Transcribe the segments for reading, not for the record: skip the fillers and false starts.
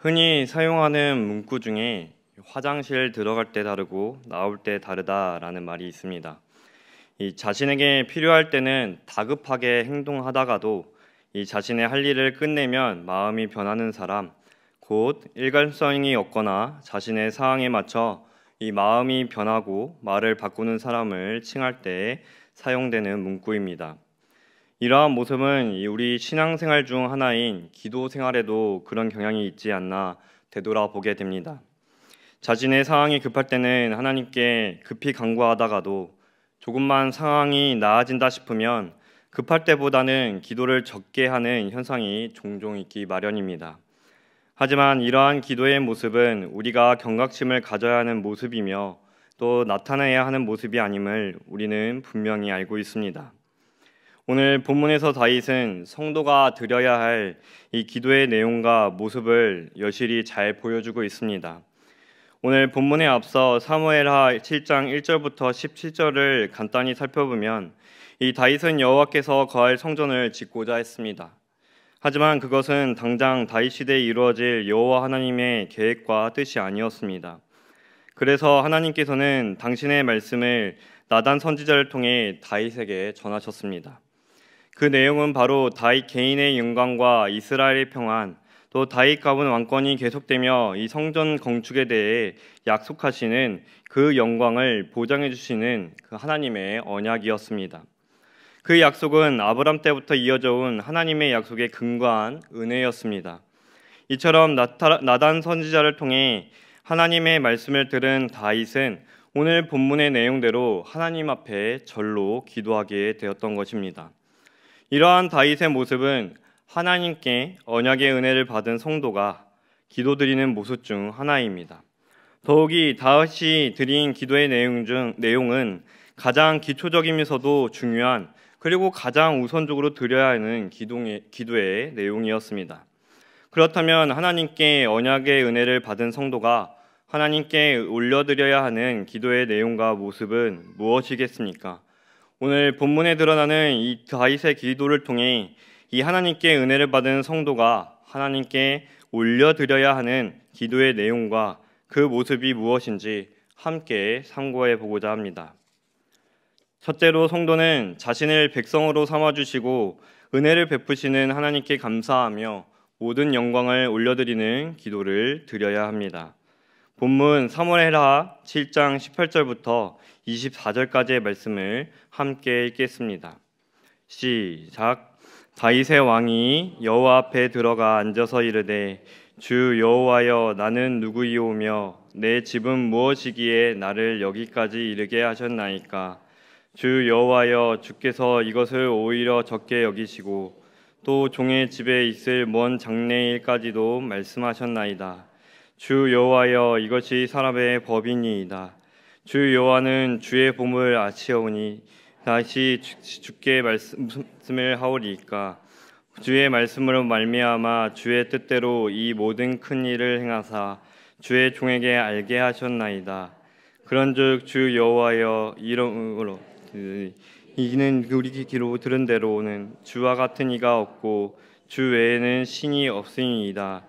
흔히 사용하는 문구 중에 화장실 들어갈 때 다르고 나올 때 다르다라는 말이 있습니다. 이 자신에게 필요할 때는 다급하게 행동하다가도 이 자신의 할 일을 끝내면 마음이 변하는 사람, 곧 일관성이 없거나 자신의 상황에 맞춰 이 마음이 변하고 말을 바꾸는 사람을 칭할 때 사용되는 문구입니다. 이러한 모습은 우리 신앙생활 중 하나인 기도 생활에도 그런 경향이 있지 않나 되돌아보게 됩니다. 자신의 상황이 급할 때는 하나님께 급히 간구하다가도 조금만 상황이 나아진다 싶으면 급할 때보다는 기도를 적게 하는 현상이 종종 있기 마련입니다. 하지만 이러한 기도의 모습은 우리가 경각심을 가져야 하는 모습이며 또 나타내야 하는 모습이 아님을 우리는 분명히 알고 있습니다. 오늘 본문에서 다윗은 성도가 드려야 할 이 기도의 내용과 모습을 여실히 잘 보여주고 있습니다. 오늘 본문에 앞서 사무엘하 7장 1절부터 17절을 간단히 살펴보면 이 다윗은 여호와께서 거할 성전을 짓고자 했습니다. 하지만 그것은 당장 다윗 시대에 이루어질 여호와 하나님의 계획과 뜻이 아니었습니다. 그래서 하나님께서는 당신의 말씀을 나단 선지자를 통해 다윗에게 전하셨습니다. 그 내용은 바로 다윗 개인의 영광과 이스라엘의 평안, 또 다윗 가문 왕권이 계속되며 이 성전 건축에 대해 약속하시는 그 영광을 보장해 주시는 그 하나님의 언약이었습니다. 그 약속은 아브람 때부터 이어져 온 하나님의 약속에 근거한 은혜였습니다. 이처럼 나단 선지자를 통해 하나님의 말씀을 들은 다윗은 오늘 본문의 내용대로 하나님 앞에 절로 기도하게 되었던 것입니다. 이러한 다윗의 모습은 하나님께 언약의 은혜를 받은 성도가 기도드리는 모습 중 하나입니다. 더욱이 다윗이 드린 기도의 내용은 가장 기초적이면서도 중요한 그리고 가장 우선적으로 드려야 하는 기도의 내용이었습니다. 그렇다면 하나님께 언약의 은혜를 받은 성도가 하나님께 올려드려야 하는 기도의 내용과 모습은 무엇이겠습니까? 오늘 본문에 드러나는 이 다윗의 기도를 통해 이 하나님께 은혜를 받은 성도가 하나님께 올려드려야 하는 기도의 내용과 그 모습이 무엇인지 함께 상고해 보고자 합니다. 첫째로 성도는 자신을 백성으로 삼아주시고 은혜를 베푸시는 하나님께 감사하며 모든 영광을 올려드리는 기도를 드려야 합니다. 본문 사무엘하 7장 18절부터 24절까지의 말씀을 함께 읽겠습니다. 시작. 다윗의 왕이 여호와 앞에 들어가 앉아서 이르되 주 여호와여 나는 누구이오며 내 집은 무엇이기에 나를 여기까지 이르게 하셨나이까. 주 여호와여 주께서 이것을 오히려 적게 여기시고 또 종의 집에 있을 먼 장래일까지도 말씀하셨나이다. 주 여호와여 이것이 사람의 법이니이다. 주 여호와는 주의 보물 아시오니 다시 주께 말씀을 하오리이까. 주의 말씀으로 말미암아 주의 뜻대로 이 모든 큰 일을 행하사 주의 종에게 알게 하셨나이다. 그런즉 주 여호와여 이름으로 이는 우리 귀로 들은 대로는 주와 같은 이가 없고 주 외에는 신이 없으니이다.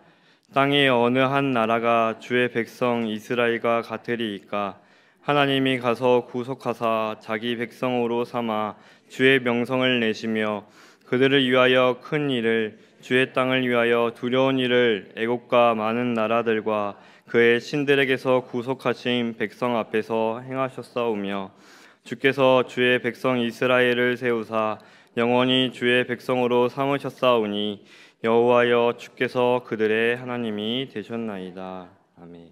땅의 어느 한 나라가 주의 백성 이스라엘과 같으리이까. 하나님이 가서 구속하사 자기 백성으로 삼아 주의 명성을 내시며 그들을 위하여 큰 일을 주의 땅을 위하여 두려운 일을 애국과 많은 나라들과 그의 신들에게서 구속하신 백성 앞에서 행하셨사오며 주께서 주의 백성 이스라엘을 세우사 영원히 주의 백성으로 삼으셨사오니 여호와여 주께서 그들의 하나님이 되셨나이다. 아멘.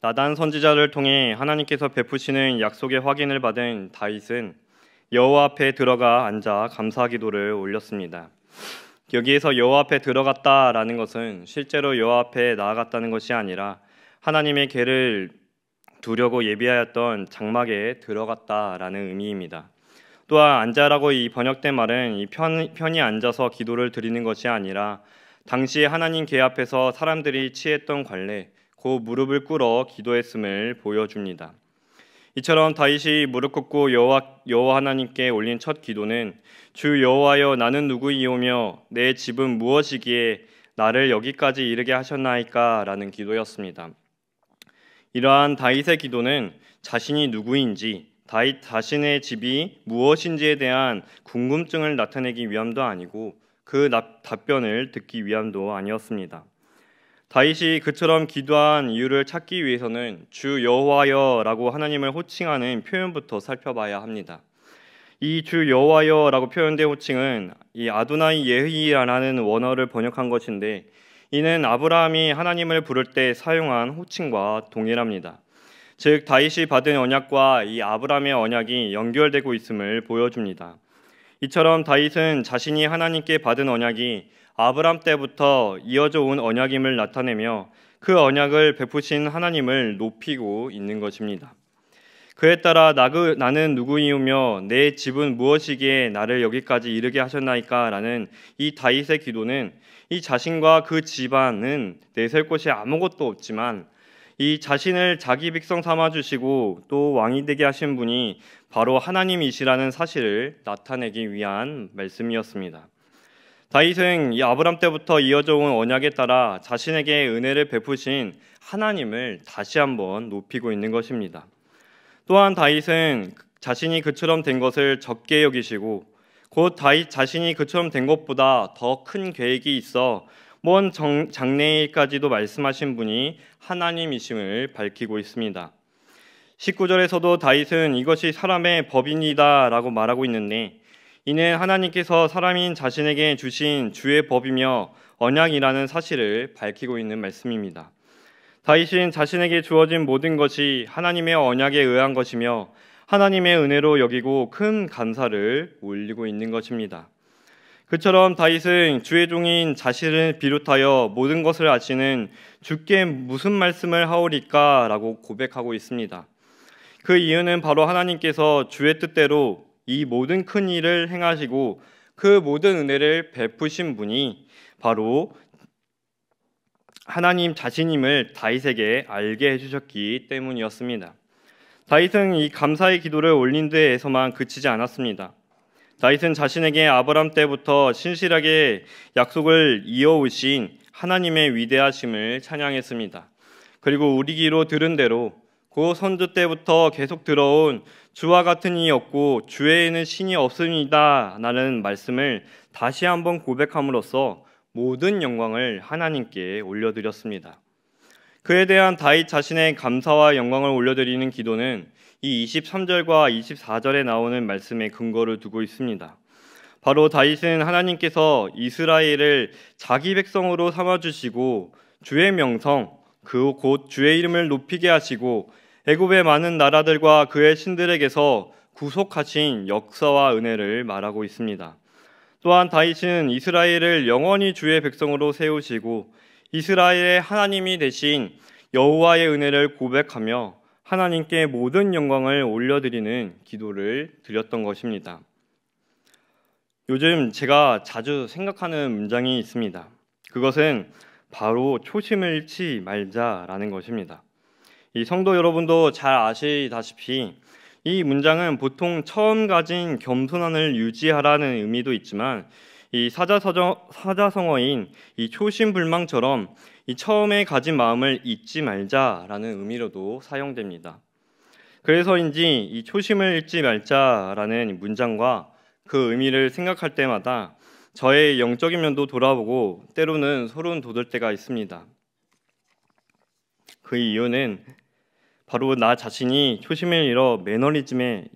나단 선지자를 통해 하나님께서 베푸시는 약속의 확인을 받은 다윗은 여호와 앞에 들어가 앉아 감사 기도를 올렸습니다. 여기에서 여호와 앞에 들어갔다라는 것은 실제로 여호와 앞에 나아갔다는 것이 아니라 하나님의 궤를 두려고 예비하였던 장막에 들어갔다라는 의미입니다. 또한 앉아라고 이 번역된 말은 편히 앉아서 기도를 드리는 것이 아니라 당시 하나님 궤 앞에서 사람들이 취했던 관례, 그 무릎을 꿇어 기도했음을 보여줍니다. 이처럼 다윗이 무릎 꿇고 여호와 하나님께 올린 첫 기도는 주 여호와여 나는 누구이오며 내 집은 무엇이기에 나를 여기까지 이르게 하셨나이까 라는 기도였습니다. 이러한 다윗의 기도는 자신이 누구인지 다윗 자신의 집이 무엇인지에 대한 궁금증을 나타내기 위함도 아니고 그 답변을 듣기 위함도 아니었습니다. 다윗이 그처럼 기도한 이유를 찾기 위해서는 주 여호와여라고 하나님을 호칭하는 표현부터 살펴봐야 합니다. 이 주 여호와여라고 표현된 호칭은 이 아도나이 예히라는 원어를 번역한 것인데 이는 아브라함이 하나님을 부를 때 사용한 호칭과 동일합니다. 즉 다윗이 받은 언약과 이 아브라함의 언약이 연결되고 있음을 보여줍니다. 이처럼 다윗은 자신이 하나님께 받은 언약이 아브라함 때부터 이어져 온 언약임을 나타내며 그 언약을 베푸신 하나님을 높이고 있는 것입니다. 그에 따라 나는 누구이오며 내 집은 무엇이기에 나를 여기까지 이르게 하셨나이까 라는 이 다윗의 기도는 이 자신과 그 집안은 내세울 곳이 아무것도 없지만 이 자신을 자기 백성 삼아주시고 또 왕이 되게 하신 분이 바로 하나님이시라는 사실을 나타내기 위한 말씀이었습니다. 다윗은 이 아브람 때부터 이어져 온 언약에 따라 자신에게 은혜를 베푸신 하나님을 다시 한번 높이고 있는 것입니다. 또한 다윗은 자신이 그처럼 된 것을 적게 여기시고 곧 다윗 자신이 그처럼 된 것보다 더 큰 계획이 있어 먼 장래일까지도 말씀하신 분이 하나님이심을 밝히고 있습니다. 19절에서도 다윗은 이것이 사람의 법이니이다 라고 말하고 있는데 이는 하나님께서 사람인 자신에게 주신 주의 법이며 언약이라는 사실을 밝히고 있는 말씀입니다. 다윗은 자신에게 주어진 모든 것이 하나님의 언약에 의한 것이며 하나님의 은혜로 여기고 큰 감사를 올리고 있는 것입니다. 그처럼 다윗은 주의 종인 자신을 비롯하여 모든 것을 아시는 주께 무슨 말씀을 하오리까 라고 고백하고 있습니다. 그 이유는 바로 하나님께서 주의 뜻대로 이 모든 큰 일을 행하시고 그 모든 은혜를 베푸신 분이 바로 하나님 자신임을 다윗에게 알게 해주셨기 때문이었습니다. 다윗은 이 감사의 기도를 올린 데에서만 그치지 않았습니다. 다윗은 자신에게 아브람 때부터 신실하게 약속을 이어오신 하나님의 위대하심을 찬양했습니다. 그리고 우리 귀로 들은 대로 그 선조 때부터 계속 들어온 주와 같은 이가 없고 주 외에는 신이 없습니다 라는 말씀을 다시 한번 고백함으로써 모든 영광을 하나님께 올려드렸습니다. 그에 대한 다윗 자신의 감사와 영광을 올려드리는 기도는 이 23절과 24절에 나오는 말씀에 근거를 두고 있습니다. 바로 다윗은 하나님께서 이스라엘을 자기 백성으로 삼아주시고 주의 명성, 그 곧 주의 이름을 높이게 하시고 애굽의 많은 나라들과 그의 신들에게서 구속하신 역사와 은혜를 말하고 있습니다. 또한 다윗은 이스라엘을 영원히 주의 백성으로 세우시고 이스라엘의 하나님이 되신 여호와의 은혜를 고백하며 하나님께 모든 영광을 올려드리는 기도를 드렸던 것입니다. 요즘 제가 자주 생각하는 문장이 있습니다. 그것은 바로 초심을 잃지 말자라는 것입니다. 이 성도 여러분도 잘 아시다시피 이 문장은 보통 처음 가진 겸손함을 유지하라는 의미도 있지만 이 사자성어인 이 초심불망처럼 이 처음에 가진 마음을 잊지 말자라는 의미로도 사용됩니다. 그래서인지 이 초심을 잃지 말자라는 문장과 그 의미를 생각할 때마다 저의 영적인 면도 돌아보고 때로는 소름 돋을 때가 있습니다. 그 이유는 바로 나 자신이 초심을 잃어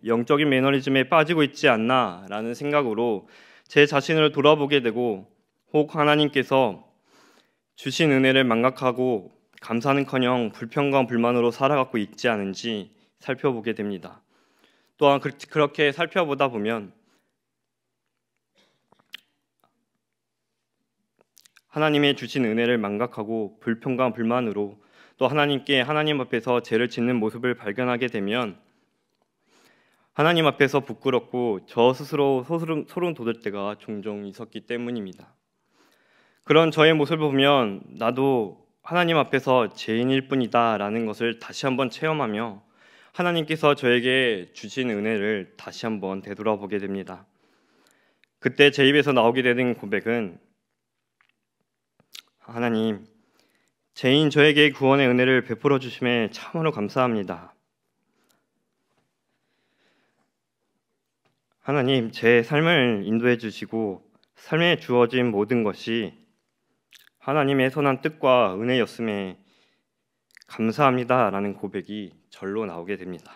영적인 매너리즘에 빠지고 있지 않나라는 생각으로 제 자신을 돌아보게 되고 혹 하나님께서 주신 은혜를 망각하고 감사는커녕 불평과 불만으로 살아가고 있지 않은지 살펴보게 됩니다. 또한 그렇게 살펴보다 보면 하나님의 주신 은혜를 망각하고 불평과 불만으로 또 하나님 앞에서 죄를 짓는 모습을 발견하게 되면 하나님 앞에서 부끄럽고 저 스스로 소름 돋을 때가 종종 있었기 때문입니다. 그런 저의 모습을 보면 나도 하나님 앞에서 죄인일 뿐이다 라는 것을 다시 한번 체험하며 하나님께서 저에게 주신 은혜를 다시 한번 되돌아보게 됩니다. 그때 제 입에서 나오게 되는 고백은 하나님, 죄인 저에게 구원의 은혜를 베풀어 주심에 참으로 감사합니다. 하나님, 제 삶을 인도해 주시고 삶에 주어진 모든 것이 하나님의 선한 뜻과 은혜였음에 감사합니다라는 고백이 절로 나오게 됩니다.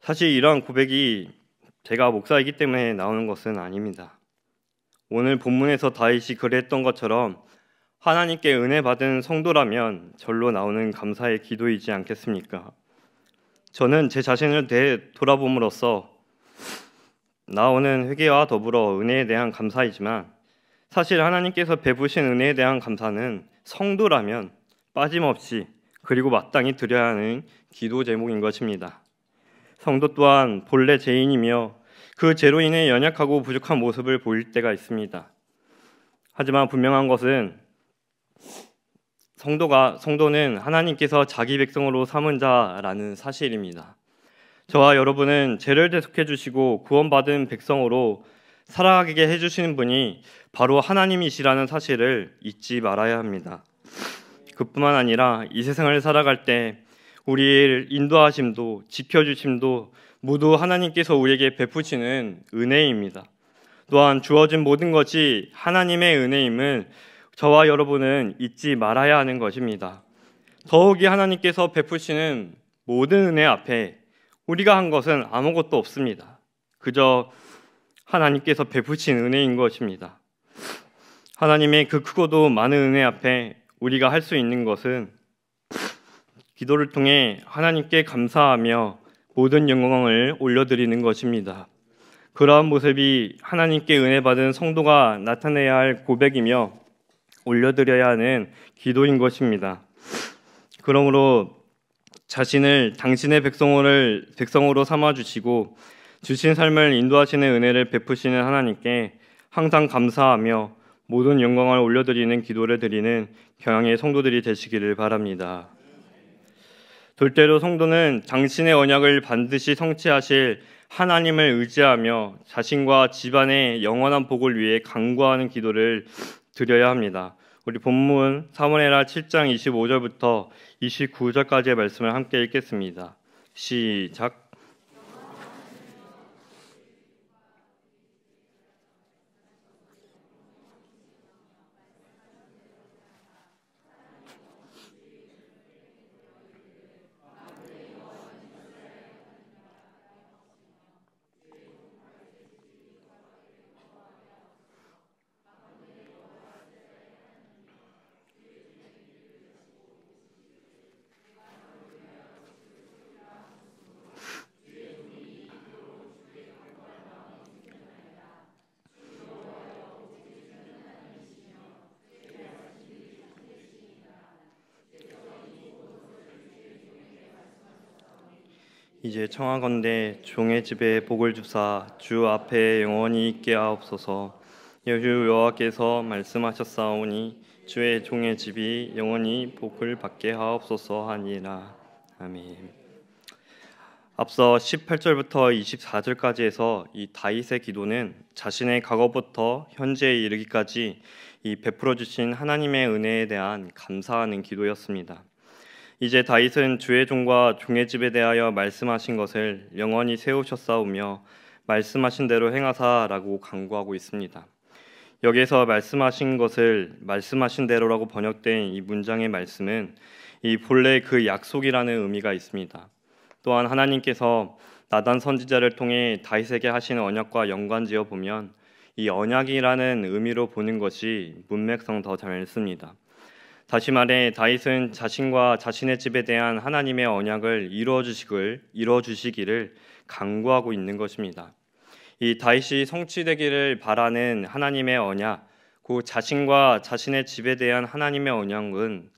사실 이러한 고백이 제가 목사이기 때문에 나오는 것은 아닙니다. 오늘 본문에서 다윗이 그랬던 것처럼 하나님께 은혜 받은 성도라면 절로 나오는 감사의 기도이지 않겠습니까? 저는 제 자신을 되돌아봄으로써 나오는 회개와 더불어 은혜에 대한 감사이지만 사실 하나님께서 베푸신 은혜에 대한 감사는 성도라면 빠짐없이 그리고 마땅히 드려야 하는 기도 제목인 것입니다. 성도 또한 본래 죄인이며 그 죄로 인해 연약하고 부족한 모습을 보일 때가 있습니다. 하지만 분명한 것은 성도는 하나님께서 자기 백성으로 삼은 자라는 사실입니다. 저와 여러분은 죄를 대속해 주시고 구원받은 백성으로 살아가게 해주시는 분이 바로 하나님이시라는 사실을 잊지 말아야 합니다. 그뿐만 아니라 이 세상을 살아갈 때 우리를 인도하심도 지켜주심도 모두 하나님께서 우리에게 베푸시는 은혜입니다. 또한 주어진 모든 것이 하나님의 은혜임을 저와 여러분은 잊지 말아야 하는 것입니다. 더욱이 하나님께서 베푸시는 모든 은혜 앞에 우리가 한 것은 아무것도 없습니다. 그저 하나님께서 베푸신 은혜인 것입니다. 하나님의 그 크고도 많은 은혜 앞에 우리가 할 수 있는 것은 기도를 통해 하나님께 감사하며 모든 영광을 올려드리는 것입니다. 그러한 모습이 하나님께 은혜 받은 성도가 나타내야 할 고백이며 올려드려야 하는 기도인 것입니다. 그러므로 자신을 당신의 백성으로 삼아주시고 주신 삶을 인도하시는 은혜를 베푸시는 하나님께 항상 감사하며 모든 영광을 올려드리는 기도를 드리는 경양의 성도들이 되시기를 바랍니다. 둘째로 성도는 당신의 언약을 반드시 성취하실 하나님을 의지하며 자신과 집안의 영원한 복을 위해 간구하는 기도를 드려야 합니다. 우리 본문 사무엘하 7장 25절부터 29절까지의 말씀을 함께 읽겠습니다. 시작. 이제 청하건대 종의 집에 복을 주사 주 앞에 영원히 있게 하옵소서. 여주 여호와께서 말씀하셨사오니 주의 종의 집이 영원히 복을 받게 하옵소서 하니라. 아멘. 앞서 18절부터 24절까지에서 이 다윗의 기도는 자신의 과거부터 현재에 이르기까지 이 베풀어 주신 하나님의 은혜에 대한 감사하는 기도였습니다. 이제 다윗은 주의 종과 종의 집에 대하여 말씀하신 것을 영원히 세우셨사오며 말씀하신 대로 행하사라고 간구하고 있습니다. 여기에서 말씀하신 것을 말씀하신 대로라고 번역된 이 문장의 말씀은 이 본래 그 약속이라는 의미가 있습니다. 또한 하나님께서 나단 선지자를 통해 다윗에게 하시는 언약과 연관지어 보면 이 언약이라는 의미로 보는 것이 문맥상 더 잘 씁니다. 다시 말해 다윗은 자신과 자신의 집에 대한 하나님의 언약을 이루어 주시기를 간구하고 있는 것입니다. 이 다윗이 성취되기를 바라는 하나님의 언약, 그 자신과 자신의 집에 대한 하나님의 언약은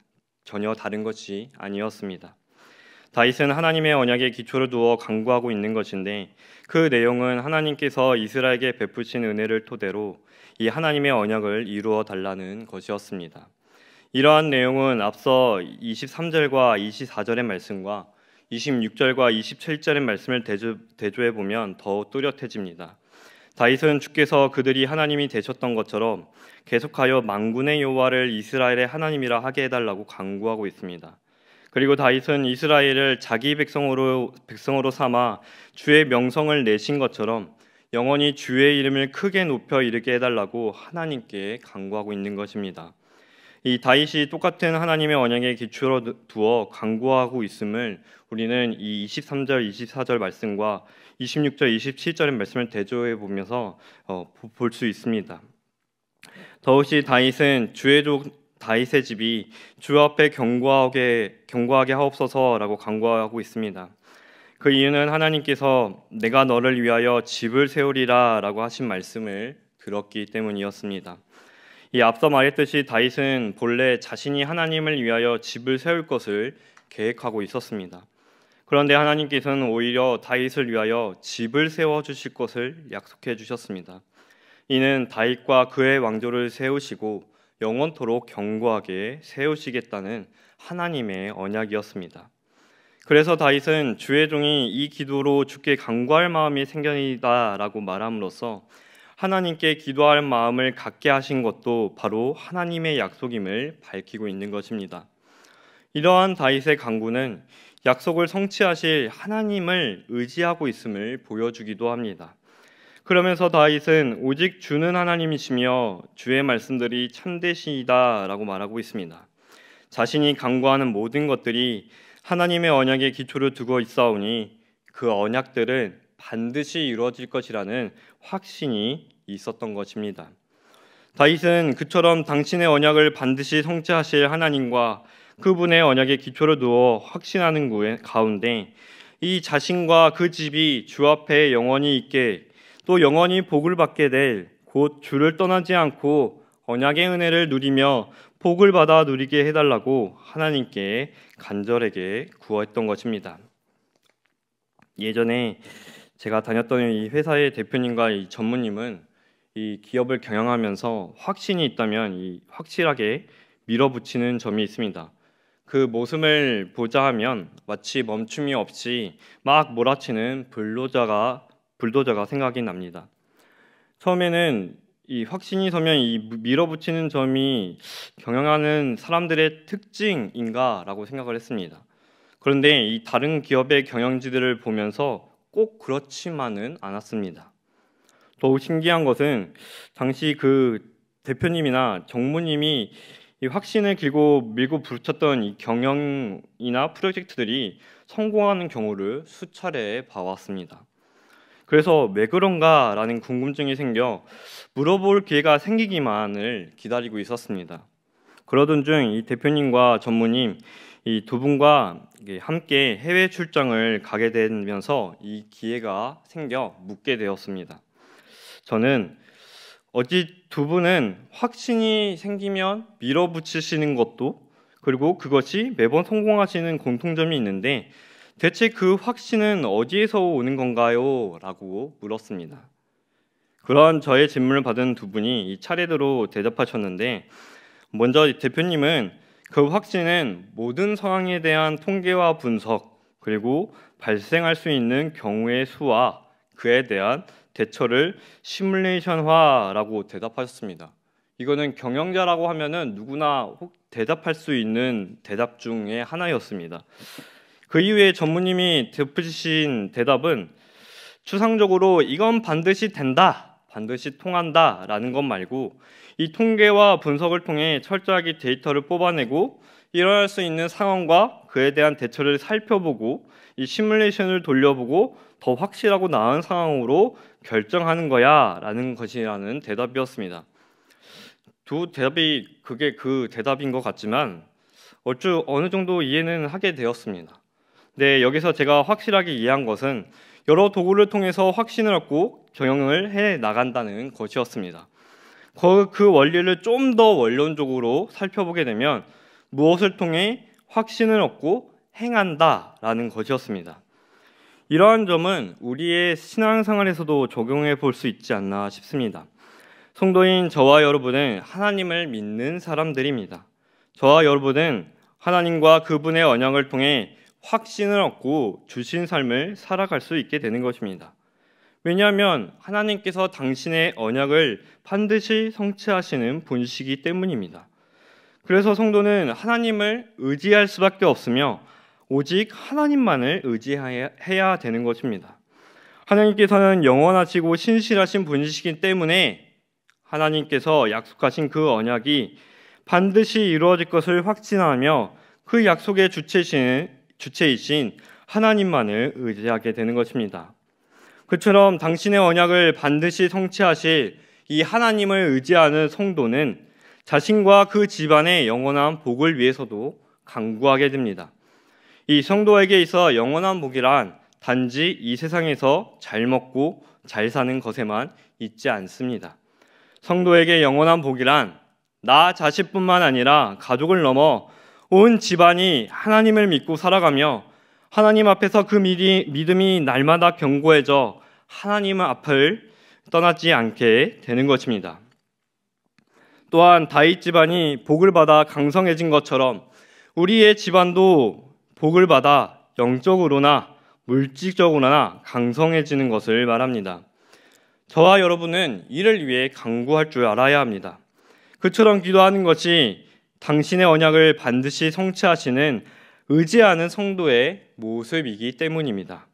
전혀 다른 것이 아니었습니다. 다윗은 하나님의 언약에 기초를 두어 간구하고 있는 것인데 그 내용은 하나님께서 이스라엘에게 베푸신 은혜를 토대로 이 하나님의 언약을 이루어 달라는 것이었습니다. 이러한 내용은 앞서 23절과 24절의 말씀과 26절과 27절의 말씀을 대조해 보면 더욱 뚜렷해집니다. 다윗은 주께서 그들이 하나님이 되셨던 것처럼 계속하여 만군의 여호와를 이스라엘의 하나님이라 하게 해달라고 간구하고 있습니다. 그리고 다윗은 이스라엘을 자기 백성으로 삼아 주의 명성을 내신 것처럼 영원히 주의 이름을 크게 높여 이르게 해달라고 하나님께 간구하고 있는 것입니다. 이 다윗이 똑같은 하나님의 언약에 기초로 두어 간구하고 있음을 우리는 이 23절, 24절 말씀과 26절, 27절의 말씀을 대조해 보면서 볼 수 있습니다. 더욱이 다윗은 주의 종 다윗의 집이 주 앞에 견고하게 하옵소서라고 간구하고 있습니다. 그 이유는 하나님께서 내가 너를 위하여 집을 세우리라 라고 하신 말씀을 들었기 때문이었습니다. 이 앞서 말했듯이 다윗은 본래 자신이 하나님을 위하여 집을 세울 것을 계획하고 있었습니다. 그런데 하나님께서는 오히려 다윗을 위하여 집을 세워주실 것을 약속해 주셨습니다. 이는 다윗과 그의 왕조를 세우시고 영원토록 견고하게 세우시겠다는 하나님의 언약이었습니다. 그래서 다윗은 주의 종이 이 기도로 주께 간구할 마음이 생겨이다라고 말함으로써 하나님께 기도할 마음을 갖게 하신 것도 바로 하나님의 약속임을 밝히고 있는 것입니다. 이러한 다윗의 간구는 약속을 성취하실 하나님을 의지하고 있음을 보여주기도 합니다. 그러면서 다윗은 오직 주는 하나님이시며 주의 말씀들이 참되시다라고 말하고 있습니다. 자신이 간구하는 모든 것들이 하나님의 언약에 기초를 두고 있사오니 그 언약들은 반드시 이루어질 것이라는 확신이 있었던 것입니다. 다윗은 그처럼 당신의 언약을 반드시 성취하실 하나님과 그분의 언약에 기초를 두어 확신하는 가운데 이 자신과 그 집이 주 앞에 영원히 있게 또 영원히 복을 받게 될 곧 주를 떠나지 않고 언약의 은혜를 누리며 복을 받아 누리게 해달라고 하나님께 간절하게 구했던 것입니다. 예전에 제가 다녔던 이 회사의 대표님과 이 전무님은 이 기업을 경영하면서 확신이 있다면 이 확실하게 밀어붙이는 점이 있습니다. 그 모습을 보자 하면 마치 멈춤이 없이 막 몰아치는 불도저가 생각이 납니다. 처음에는 이 확신이 서면 이 밀어붙이는 점이 경영하는 사람들의 특징인가라고 생각을 했습니다. 그런데 이 다른 기업의 경영지들을 보면서 꼭 그렇지만은 않았습니다. 더욱 신기한 것은 당시 그 대표님이나 정무님이 이 확신을 밀고 부르쳤던 이 경영이나 프로젝트들이 성공하는 경우를 수차례 봐왔습니다. 그래서 왜 그런가라는 궁금증이 생겨 물어볼 기회가 생기기만을 기다리고 있었습니다. 그러던 중 이 대표님과 전무님 이 두 분과 함께 해외 출장을 가게 되면서 이 기회가 생겨 묻게 되었습니다. 저는 어찌 두 분은 확신이 생기면 밀어붙이시는 것도 그리고 그것이 매번 성공하시는 공통점이 있는데 대체 그 확신은 어디에서 오는 건가요? 라고 물었습니다. 그런 저의 질문을 받은 두 분이 이 차례대로 대답하셨는데 먼저 대표님은 그 확신은 모든 상황에 대한 통계와 분석 그리고 발생할 수 있는 경우의 수와 그에 대한 대처를 시뮬레이션화라고 대답하셨습니다. 이거는 경영자라고 하면은 누구나 대답할 수 있는 대답 중에 하나였습니다. 그 이후에 전무님이 덧붙이신 대답은 추상적으로 이건 반드시 된다, 반드시 통한다 라는 것 말고 이 통계와 분석을 통해 철저하게 데이터를 뽑아내고 일어날 수 있는 상황과 그에 대한 대처를 살펴보고 이 시뮬레이션을 돌려보고 더 확실하고 나은 상황으로 결정하는 거야 라는 것이라는 대답이었습니다. 두 대답이 그게 그 대답인 것 같지만 어느 정도 이해는 하게 되었습니다. 네, 여기서 제가 확실하게 이해한 것은 여러 도구를 통해서 확신을 얻고 경영을 해 나간다는 것이었습니다. 그 원리를 좀 더 원론적으로 살펴보게 되면 무엇을 통해 확신을 얻고 행한다라는 것이었습니다. 이러한 점은 우리의 신앙생활에서도 적용해 볼 수 있지 않나 싶습니다. 성도인 저와 여러분은 하나님을 믿는 사람들입니다. 저와 여러분은 하나님과 그분의 언약을 통해 확신을 얻고 주신 삶을 살아갈 수 있게 되는 것입니다. 왜냐하면 하나님께서 당신의 언약을 반드시 성취하시는 분이시기 때문입니다. 그래서 성도는 하나님을 의지할 수밖에 없으며 오직 하나님만을 의지해야 되는 것입니다. 하나님께서는 영원하시고 신실하신 분이시기 때문에 하나님께서 약속하신 그 언약이 반드시 이루어질 것을 확신하며 그 약속의 주체이신 하나님만을 의지하게 되는 것입니다. 그처럼 당신의 언약을 반드시 성취하실 이 하나님을 의지하는 성도는 자신과 그 집안의 영원한 복을 위해서도 간구하게 됩니다. 이 성도에게 있어 영원한 복이란 단지 이 세상에서 잘 먹고 잘 사는 것에만 있지 않습니다. 성도에게 영원한 복이란 나 자신뿐만 아니라 가족을 넘어 온 집안이 하나님을 믿고 살아가며 하나님 앞에서 그 믿음이 날마다 견고해져 하나님 앞을 떠나지 않게 되는 것입니다. 또한 다윗 집안이 복을 받아 강성해진 것처럼 우리의 집안도 복을 받아 영적으로나 물질적으로나 강성해지는 것을 말합니다. 저와 여러분은 이를 위해 간구할 줄 알아야 합니다. 그처럼 기도하는 것이 당신의 언약을 반드시 성취하시는 의지하는 성도의 모습이기 때문입니다.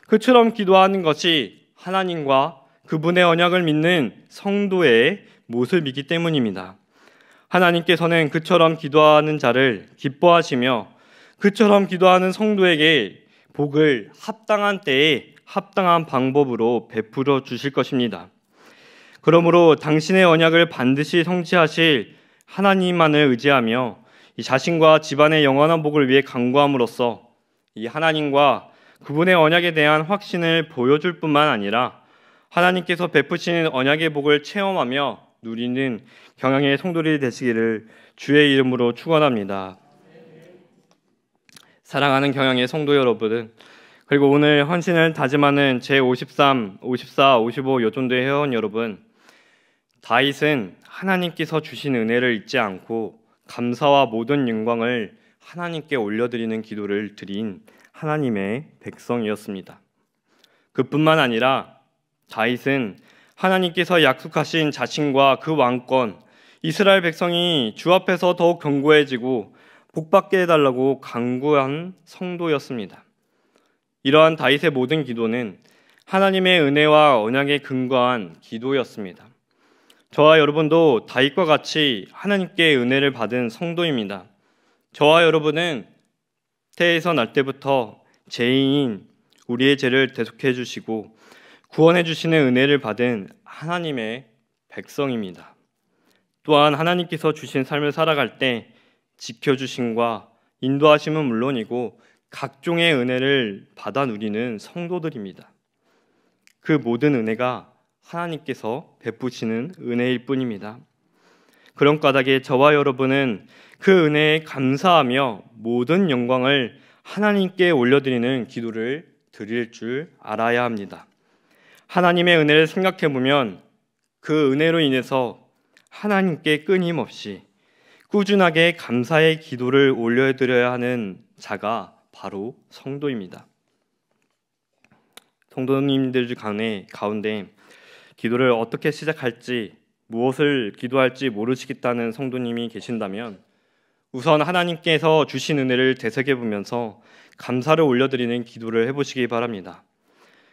그처럼 기도하는 것이 하나님과 그분의 언약을 믿는 성도의 모습이기 때문입니다. 하나님께서는 그처럼 기도하는 자를 기뻐하시며 그처럼 기도하는 성도에게 복을 합당한 때에 합당한 방법으로 베풀어 주실 것입니다. 그러므로 당신의 언약을 반드시 성취하실 하나님만을 의지하며 이 자신과 집안의 영원한 복을 위해 간구함으로써 이 하나님과 그분의 언약에 대한 확신을 보여줄 뿐만 아니라 하나님께서 베푸시는 언약의 복을 체험하며 누리는 경영의 성도들이 되시기를 주의 이름으로 축원합니다. 사랑하는 경영의 성도 여러분, 그리고 오늘 헌신을 다짐하는 제53, 54, 55 요전도의 회원 여러분, 다윗은 하나님께서 주신 은혜를 잊지 않고 감사와 모든 영광을 하나님께 올려드리는 기도를 드린 하나님의 백성이었습니다. 그뿐만 아니라 다윗은 하나님께서 약속하신 자신과 그 왕권, 이스라엘 백성이 주 앞에서 더욱 견고해지고 복받게 해달라고 간구한 성도였습니다. 이러한 다윗의 모든 기도는 하나님의 은혜와 언약에 근거한 기도였습니다. 저와 여러분도 다윗과 같이 하나님께 은혜를 받은 성도입니다. 저와 여러분은 태에서 날 때부터 죄인인 우리의 죄를 대속해 주시고 구원해 주시는 은혜를 받은 하나님의 백성입니다. 또한 하나님께서 주신 삶을 살아갈 때 지켜주심과 인도하심은 물론이고 각종의 은혜를 받아 누리는 성도들입니다. 그 모든 은혜가 하나님께서 베푸시는 은혜일 뿐입니다. 그런 까닭에 저와 여러분은 그 은혜에 감사하며 모든 영광을 하나님께 올려드리는 기도를 드릴 줄 알아야 합니다. 하나님의 은혜를 생각해보면 그 은혜로 인해서 하나님께 끊임없이 꾸준하게 감사의 기도를 올려드려야 하는 자가 바로 성도입니다. 성도님들 가운데 기도를 어떻게 시작할지, 무엇을 기도할지 모르시겠다는 성도님이 계신다면 우선 하나님께서 주신 은혜를 되새겨보면서 감사를 올려드리는 기도를 해보시기 바랍니다.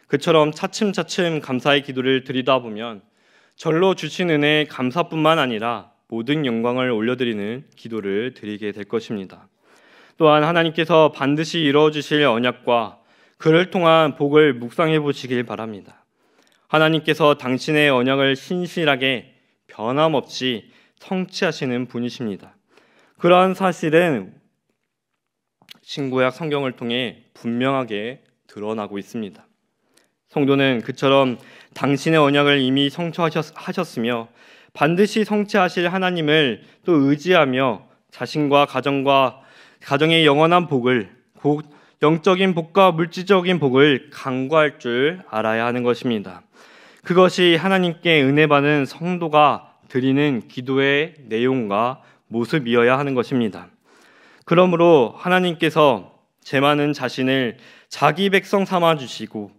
그처럼 차츰차츰 감사의 기도를 드리다 보면 절로 주신 은혜에 감사뿐만 아니라 모든 영광을 올려드리는 기도를 드리게 될 것입니다. 또한 하나님께서 반드시 이루어주실 언약과 그를 통한 복을 묵상해 보시길 바랍니다. 하나님께서 당신의 언약을 신실하게 변함없이 성취하시는 분이십니다. 그러한 사실은 신구약 성경을 통해 분명하게 드러나고 있습니다. 성도는 그처럼 당신의 언약을 이미 성취하셨으며 반드시 성취하실 하나님을 또 의지하며 자신과 가정의 영원한 복을, 영적인 복과 물질적인 복을 간구할 줄 알아야 하는 것입니다. 그것이 하나님께 은혜 받은 성도가 드리는 기도의 내용과 모습이어야 하는 것입니다. 그러므로 하나님께서 죄 많은 자신을 자기 백성 삼아 주시고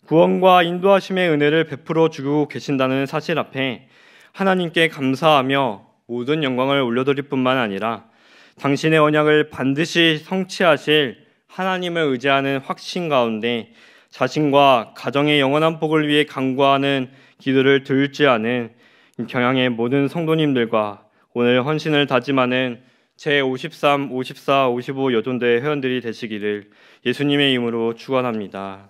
구원과 인도하심의 은혜를 베풀어 주고 계신다는 사실 앞에 하나님께 감사하며 모든 영광을 올려드릴 뿐만 아니라 당신의 언약을 반드시 성취하실 하나님을 의지하는 확신 가운데 자신과 가정의 영원한 복을 위해 간구하는 기도를 들지 않은 경양의 모든 성도님들과 오늘 헌신을 다짐하는 제53, 54, 55 여존대 회원들이 되시기를 예수님의 이름으로 축원합니다.